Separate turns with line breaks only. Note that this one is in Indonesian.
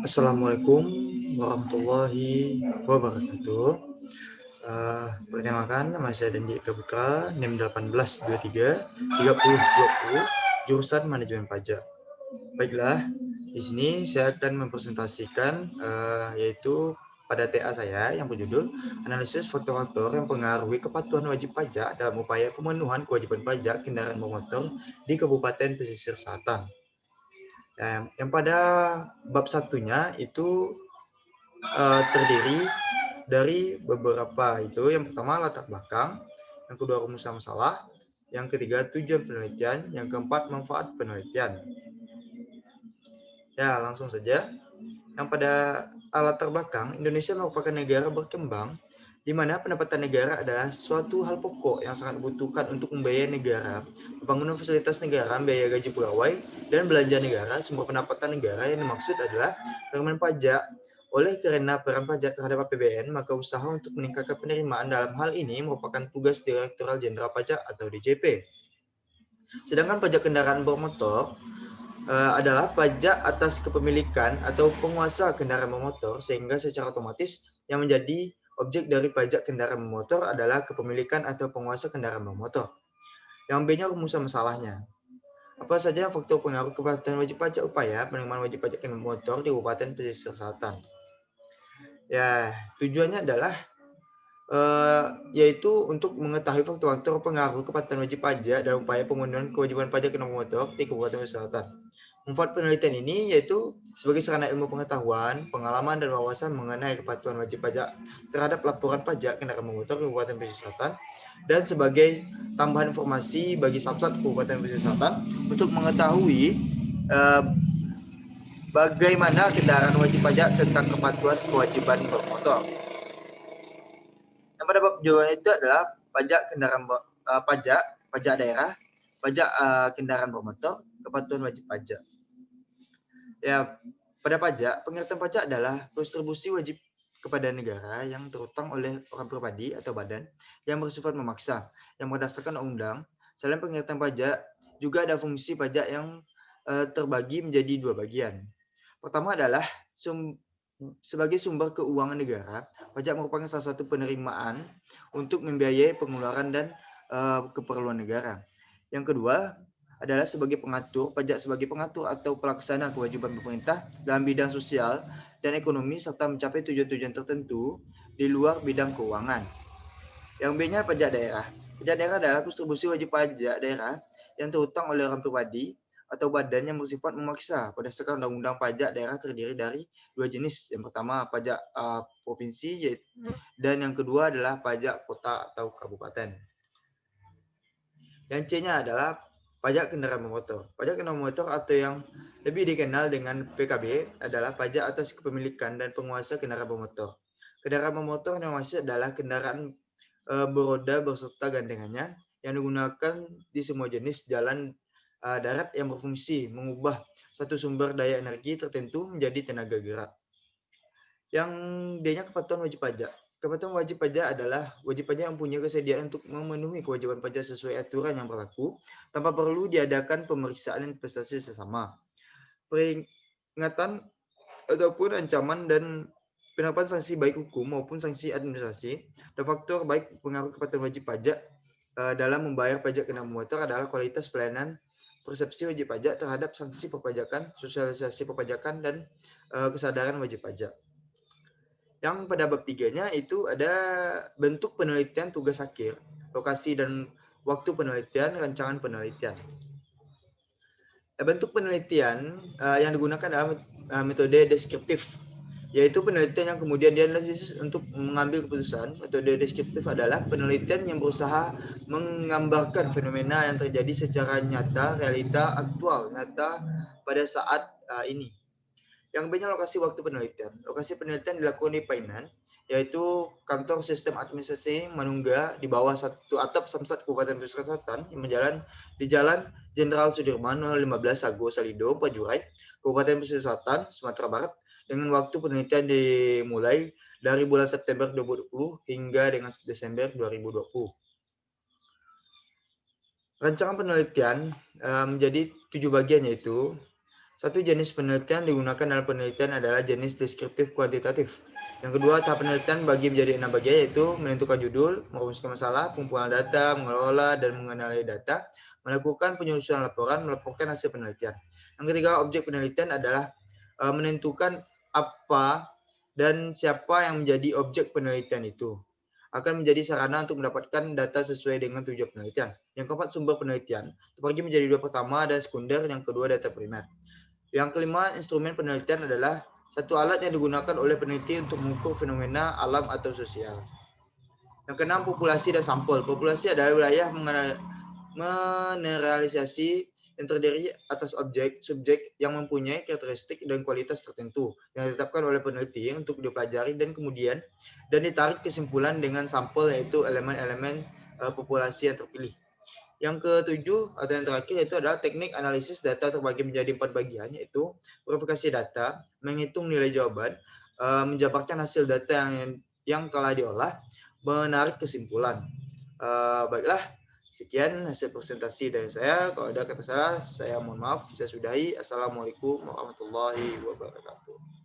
Assalamualaikum warahmatullahi wabarakatuh. Perkenalkan, nama saya Dendi Eka Putra, NIM 1823 3020, jurusan Manajemen Pajak. Baiklah, di sini saya akan mempresentasikan yaitu pada TA saya yang berjudul Analisis Faktor-faktor yang mempengaruhi kepatuhan wajib pajak dalam upaya pemenuhan kewajiban pajak kendaraan bermotor di Kabupaten Pesisir Selatan. Yang pada bab satunya itu terdiri dari beberapa itu. Yang pertama latar belakang, yang kedua rumusan masalah, yang ketiga tujuan penelitian, yang keempat manfaat penelitian. Ya, langsung saja. Yang pada latar belakang, Indonesia merupakan negara berkembang di mana pendapatan negara adalah suatu hal pokok yang sangat dibutuhkan untuk membiayai negara, pembangunan fasilitas negara, biaya gaji pegawai, dan belanja negara. Sumber pendapatan negara yang dimaksud adalah penerimaan pajak. Oleh karena peran pajak terhadap APBN, maka usaha untuk meningkatkan penerimaan dalam hal ini merupakan tugas Direktorat Jenderal Pajak atau DJP. Sedangkan pajak kendaraan bermotor adalah pajak atas kepemilikan atau penguasa kendaraan bermotor, sehingga secara otomatis yang menjadi objek dari pajak kendaraan bermotor adalah kepemilikan atau penguasa kendaraan bermotor. Yang B-nya rumusan masalahnya. Apa saja faktor pengaruh kepatuhan wajib pajak upaya penerimaan wajib pajak kendaraan bermotor di Kabupaten Pesisir Selatan? Ya, tujuannya adalah yaitu untuk mengetahui faktor-faktor pengaruh kepatuhan wajib pajak dalam upaya pemenuhan kewajiban pajak kendaraan bermotor di Kabupaten Pesisir Selatan. Manfaat penelitian ini yaitu sebagai sarana ilmu pengetahuan, pengalaman, dan wawasan mengenai kepatuhan wajib pajak terhadap laporan pajak kendaraan bermotor Kabupaten Pesisir Selatan, dan sebagai tambahan informasi bagi Samsat Kabupaten Pesisir Selatan untuk mengetahui bagaimana kendaraan wajib pajak tentang kepatuhan kewajiban bermotor. Yang pada bab jawaban itu adalah pajak kendaraan pajak daerah, pajak kendaraan bermotor, kepatuhan wajib pajak. Ya, pada pajak, pengertian pajak adalah kontribusi wajib kepada negara yang terutang oleh orang pribadi atau badan yang bersifat memaksa, yang berdasarkan undang. Selain pengertian pajak, juga ada fungsi pajak yang terbagi menjadi dua bagian. Pertama adalah sebagai sumber keuangan negara. Pajak merupakan salah satu penerimaan untuk membiayai pengeluaran dan keperluan negara. Yang kedua adalah sebagai pengatur, pajak sebagai pengatur atau pelaksana kewajiban pemerintah dalam bidang sosial dan ekonomi serta mencapai tujuan-tujuan tertentu di luar bidang keuangan. Yang B-nya pajak daerah. Pajak daerah adalah kontribusi wajib pajak daerah yang terutang oleh orang pribadi atau badan yang bersifat memaksa. Berdasarkan undang-undang pajak daerah terdiri dari dua jenis. Yang pertama pajak provinsi dan yang kedua adalah pajak kota atau kabupaten. Yang C-nya adalah pajak kendaraan bermotor. Pajak kendaraan bermotor atau yang lebih dikenal dengan PKB adalah pajak atas kepemilikan dan penguasa kendaraan bermotor. Kendaraan bermotor yang maksud adalah kendaraan beroda beserta gandengannya yang digunakan di semua jenis jalan darat yang berfungsi mengubah satu sumber daya energi tertentu menjadi tenaga gerak. Yang D-nya kepatuhan wajib pajak. Kepatuhan wajib pajak adalah wajib pajak yang punya kesediaan untuk memenuhi kewajiban pajak sesuai aturan yang berlaku tanpa perlu diadakan pemeriksaan investasi sesama. Peringatan ataupun ancaman dan penerapan sanksi baik hukum maupun sanksi administrasi dan faktor baik pengaruh kepatuhan wajib pajak dalam membayar pajak kendaraan bermotor adalah kualitas pelayanan, persepsi wajib pajak terhadap sanksi perpajakan, sosialisasi perpajakan, dan kesadaran wajib pajak. Yang pada bab 3-nya itu ada bentuk penelitian, tugas akhir, lokasi dan waktu penelitian, rancangan penelitian. Bentuk penelitian yang digunakan adalah metode deskriptif, yaitu penelitian yang kemudian dianalisis untuk mengambil keputusan. Metode deskriptif adalah penelitian yang berusaha menggambarkan fenomena yang terjadi secara nyata, realita aktual, nyata pada saat ini. Yang B-nya lokasi waktu penelitian. Lokasi penelitian dilakukan di Painan, yaitu kantor sistem administrasi Manungga di bawah satu atap Samsat Kabupaten Pesisir Selatan yang berjalan di Jalan Jenderal Sudirman 15 Sago Salido, Pajurai, Kabupaten Pesisir Selatan, Sumatera Barat, dengan waktu penelitian dimulai dari bulan September 2020 hingga dengan Desember 2020. Rancangan penelitian menjadi 7 bagian, yaitu: satu, jenis penelitian digunakan dalam penelitian adalah jenis deskriptif kuantitatif. Yang kedua, tahap penelitian bagi menjadi 6 bagian, yaitu menentukan judul, merumuskan masalah, pengumpulan data, mengelola dan mengenali data, melakukan penyusunan laporan, melaporkan hasil penelitian. Yang ketiga, objek penelitian adalah menentukan apa dan siapa yang menjadi objek penelitian itu. Akan menjadi sarana untuk mendapatkan data sesuai dengan tujuan penelitian. Yang keempat, sumber penelitian terbagi menjadi dua: pertama dan sekunder, yang kedua data primer. Yang kelima, instrumen penelitian adalah satu alat yang digunakan oleh peneliti untuk mengukur fenomena alam atau sosial. Yang keenam, populasi dan sampel. Populasi adalah wilayah meneralisasi yang terdiri atas objek, subjek yang mempunyai karakteristik dan kualitas tertentu yang ditetapkan oleh peneliti untuk dipelajari dan kemudian ditarik kesimpulan dengan sampel, yaitu elemen-elemen populasi yang terpilih. Yang ketujuh atau yang terakhir itu adalah teknik analisis data, terbagi menjadi 4 bagian, yaitu verifikasi data, menghitung nilai jawaban, menjabarkan hasil data yang telah diolah, menarik kesimpulan. Baiklah, sekian hasil presentasi dari saya. Kalau ada kata salah, saya mohon maaf. Saya sudahi. Assalamualaikum warahmatullahi wabarakatuh.